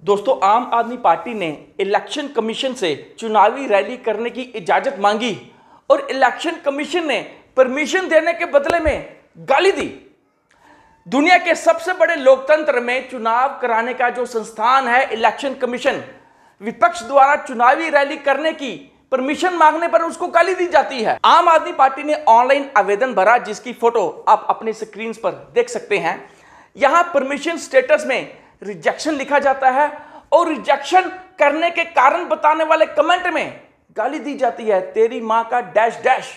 दोस्तों, आम आदमी पार्टी ने इलेक्शन कमीशन से चुनावी रैली करने की इजाजत मांगी और इलेक्शन कमीशन ने परमिशन देने के बदले में गाली दी। दुनिया के सबसे बड़े लोकतंत्र में चुनाव कराने का जो संस्थान है इलेक्शन कमीशन, विपक्ष द्वारा चुनावी रैली करने की परमिशन मांगने पर उसको गाली दी जाती है। आम आदमी पार्टी ने ऑनलाइन आवेदन भरा, जिसकी फोटो आप अपनी स्क्रीन पर देख सकते हैं। यहां परमिशन स्टेटस में रिजेक्शन लिखा जाता है और रिजेक्शन करने के कारण बताने वाले कमेंट में गाली दी जाती है, तेरी मां का डैश डैश।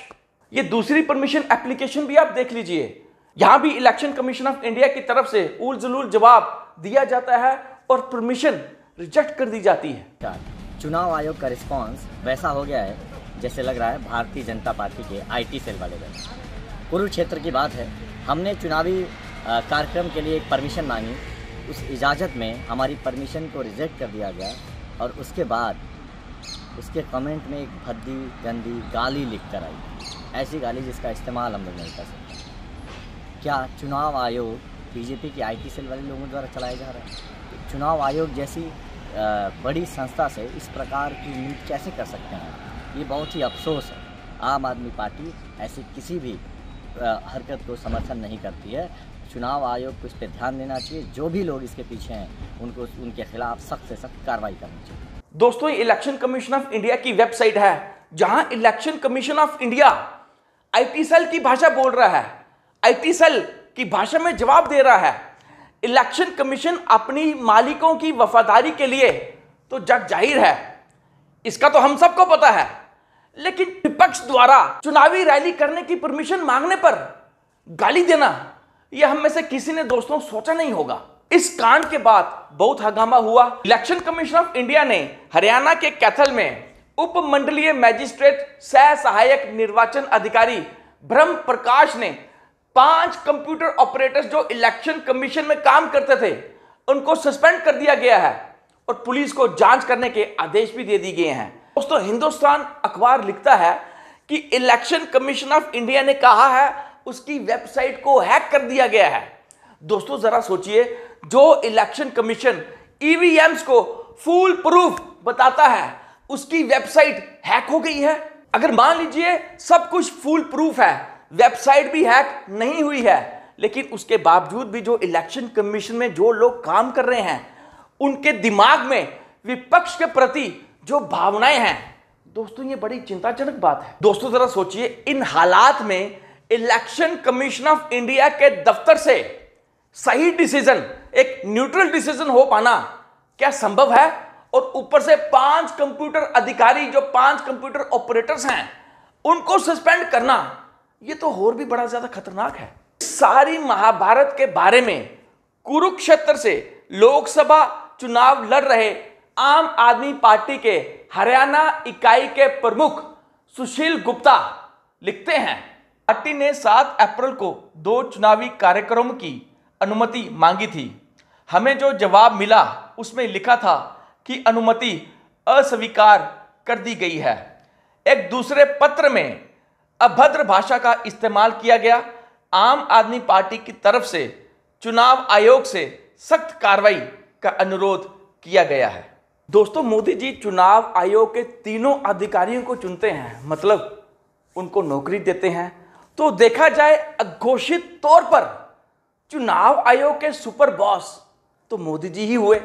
ये दूसरी परमिशन एप्लीकेशन भी आप देख लीजिए। यहां भी इलेक्शन कमीशन ऑफ इंडिया की तरफ से उल जलूल जवाब दिया जाता है और परमिशन रिजेक्ट कर दी जाती है। चुनाव आयोग का रिस्पांस वैसा हो गया है जैसे लग रहा है भारतीय जनता पार्टी के आईटी सेल वाले लोग। कुरुक्षेत्र की बात है, हमने चुनावी कार्यक्रम के लिए एक परमिशन मांगी, उस इजाज़त में हमारी परमिशन को रिजेक्ट कर दिया गया और उसके बाद उसके कमेंट में एक भद्दी गंदी गाली लिख कर आई, ऐसी गाली जिसका इस्तेमाल हम लोग नहीं कर सकते। क्या चुनाव आयोग बीजेपी की आईटी सेल वाले लोगों द्वारा चलाया जा रहा है? चुनाव आयोग जैसी बड़ी संस्था से इस प्रकार की उम्मीद कैसे कर सकते हैं? ये बहुत ही अफसोस है। आम आदमी पार्टी ऐसी किसी भी हरकत को समर्थन नहीं करती है। चुनाव आयोग को इस पर ध्यान देना चाहिए। जो भी लोग इसके पीछे हैं उनको उनके खिलाफ सख्त से सख्त कार्रवाई करनी चाहिए। दोस्तों, ये इलेक्शन कमीशन ऑफ इंडिया की वेबसाइट है, जहां election commission of India IT cell की भाषा बोल रहा है, आईटी सेल की भाषा में जवाब दे रहा है। इलेक्शन कमीशन अपनी मालिकों की वफादारी के लिए तो जग जाहिर है, इसका तो हम सबको पता है, लेकिन विपक्ष द्वारा चुनावी रैली करने की परमिशन मांगने पर गाली देना, यह हम में से किसी ने दोस्तों सोचा नहीं होगा। इस कांड के बाद बहुत हंगामा हुआ। इलेक्शन कमीशन ऑफ इंडिया ने हरियाणा के कैथल में उप मंडलीय मैजिस्ट्रेट सह सहायक निर्वाचन अधिकारी ब्रह्म प्रकाश ने 5 कंप्यूटर ऑपरेटर्स जो इलेक्शन कमीशन में काम करते थे उनको सस्पेंड कर दिया गया है और पुलिस को जांच करने के आदेश भी दे दिए गए हैं। दोस्तों, हिंदुस्तान अखबार लिखता है कि इलेक्शन कमीशन ऑफ इंडिया ने कहा है उसकी वेबसाइट को हैक कर दिया गया है। दोस्तों, जरा सोचिए, जो इलेक्शन कमीशन ईवीएम्स को फुल प्रूफ बताता है उसकी वेबसाइट हैक हो गई है। अगर मान लीजिए सब कुछ फुल प्रूफ है, वेबसाइट भी हैक नहीं हुई है, लेकिन उसके बावजूद भी जो इलेक्शन कमीशन में जो लोग काम कर रहे हैं उनके दिमाग में विपक्ष के प्रति जो भावनाएं हैं, दोस्तों ये बड़ी चिंताजनक बात है। दोस्तों, जरा सोचिए, इन हालात में इलेक्शन कमीशन ऑफ इंडिया के दफ्तर से सही डिसीजन, एक न्यूट्रल डिसीजन हो पाना क्या संभव है? और ऊपर से 5 कंप्यूटर अधिकारी, जो 5 कंप्यूटर ऑपरेटर्स हैं, उनको सस्पेंड करना, यह तो और भी बड़ा ज्यादा खतरनाक है। सारी महाभारत के बारे में कुरुक्षेत्र से लोकसभा चुनाव लड़ रहे आम आदमी पार्टी के हरियाणा इकाई के प्रमुख सुशील गुप्ता लिखते हैं, पार्टी ने 7 अप्रैल को 2 चुनावी कार्यक्रमों की अनुमति मांगी थी। हमें जो जवाब मिला उसमें लिखा था कि अनुमति अस्वीकार कर दी गई है। एक दूसरे पत्र में अभद्र भाषा का इस्तेमाल किया गया। आम आदमी पार्टी की तरफ से चुनाव आयोग से सख्त कार्रवाई का अनुरोध किया गया है। दोस्तों, मोदी जी चुनाव आयोग के तीनों अधिकारियों को चुनते हैं, मतलब उनको नौकरी देते हैं, तो देखा जाए अघोषित तौर पर चुनाव आयोग के सुपर बॉस तो मोदी जी ही हुए।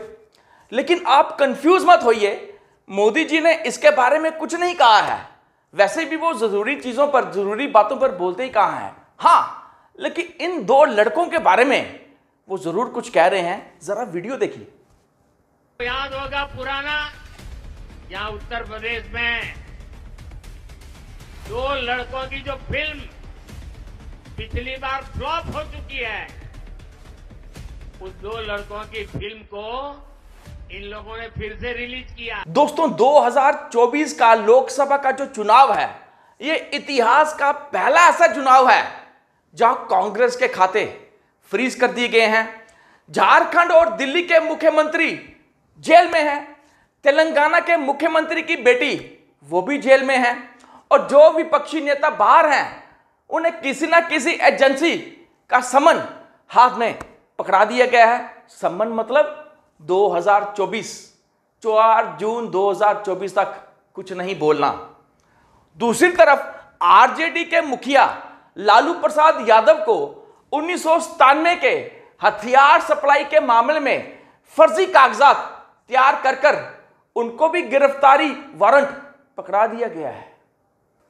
लेकिन आप कंफ्यूज मत होइए, मोदी जी ने इसके बारे में कुछ नहीं कहा है। वैसे भी वो जरूरी चीजों पर, जरूरी बातों पर बोलते ही कहा है। हाँ, लेकिन इन 2 लड़कों के बारे में वो जरूर कुछ कह रहे हैं। जरा वीडियो देखिए। याद होगा पुराना, यहाँ उत्तर प्रदेश में 2 लड़कों की जो फिल्म पिछली बार फ्लॉप हो चुकी है, उस 2 लड़कों की फिल्म को इन लोगों ने फिर से रिलीज किया। दोस्तों, 2024 का लोकसभा का जो चुनाव है, ये इतिहास का पहला ऐसा चुनाव है जहां कांग्रेस के खाते फ्रीज कर दिए गए हैं। झारखंड और दिल्ली के मुख्यमंत्री जेल में हैं, तेलंगाना के मुख्यमंत्री की बेटी वो भी जेल में है, और जो विपक्षी नेता बाहर हैं उन्हें किसी ना किसी एजेंसी का समन हाथ में पकड़ा दिया गया है। समन मतलब 2024, 4 जून 2024 तक कुछ नहीं बोलना। दूसरी तरफ आरजेडी के मुखिया लालू प्रसाद यादव को 1997 के हथियार सप्लाई के मामले में फर्जी कागजात तैयार कर उनको भी गिरफ्तारी वारंट पकड़ा दिया गया है।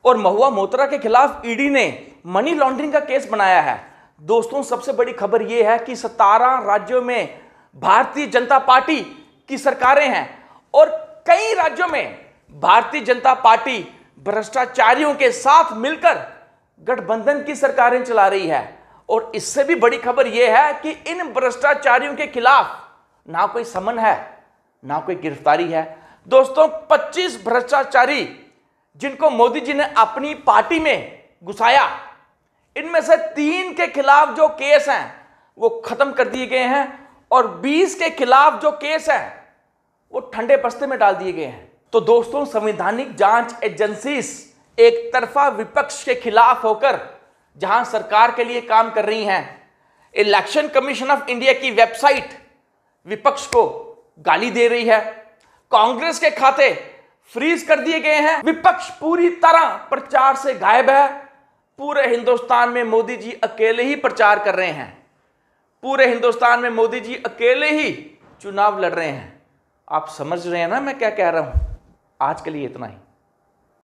और महुआ मोइत्रा के खिलाफ ईडी ने मनी लॉन्ड्रिंग का केस बनाया है। दोस्तों, सबसे बड़ी खबर यह है कि 17 राज्यों में भारतीय जनता पार्टी की सरकारें हैं और कई राज्यों में भारतीय जनता पार्टी भ्रष्टाचारियों के साथ मिलकर गठबंधन की सरकारें चला रही है। और इससे भी बड़ी खबर यह है कि इन भ्रष्टाचारियों के खिलाफ ना कोई समन है, ना कोई गिरफ्तारी है। दोस्तों, 25 भ्रष्टाचारी जिनको मोदी जी ने अपनी पार्टी में घुसाया, इनमें से 3 के खिलाफ जो केस हैं वो खत्म कर दिए गए हैं और 20 के खिलाफ जो केस हैं वो ठंडे बस्ते में डाल दिए गए हैं। तो दोस्तों, संवैधानिक जांच एजेंसी एक तरफा विपक्ष के खिलाफ होकर जहां सरकार के लिए काम कर रही हैं, इलेक्शन कमीशन ऑफ इंडिया की वेबसाइट विपक्ष को गाली दे रही है, कांग्रेस के खाते फ्रीज कर दिए गए हैं, विपक्ष पूरी तरह प्रचार से गायब है। पूरे हिंदुस्तान में मोदी जी अकेले ही प्रचार कर रहे हैं, पूरे हिंदुस्तान में मोदी जी अकेले ही चुनाव लड़ रहे हैं। आप समझ रहे हैं ना मैं क्या कह रहा हूं। आज के लिए इतना ही।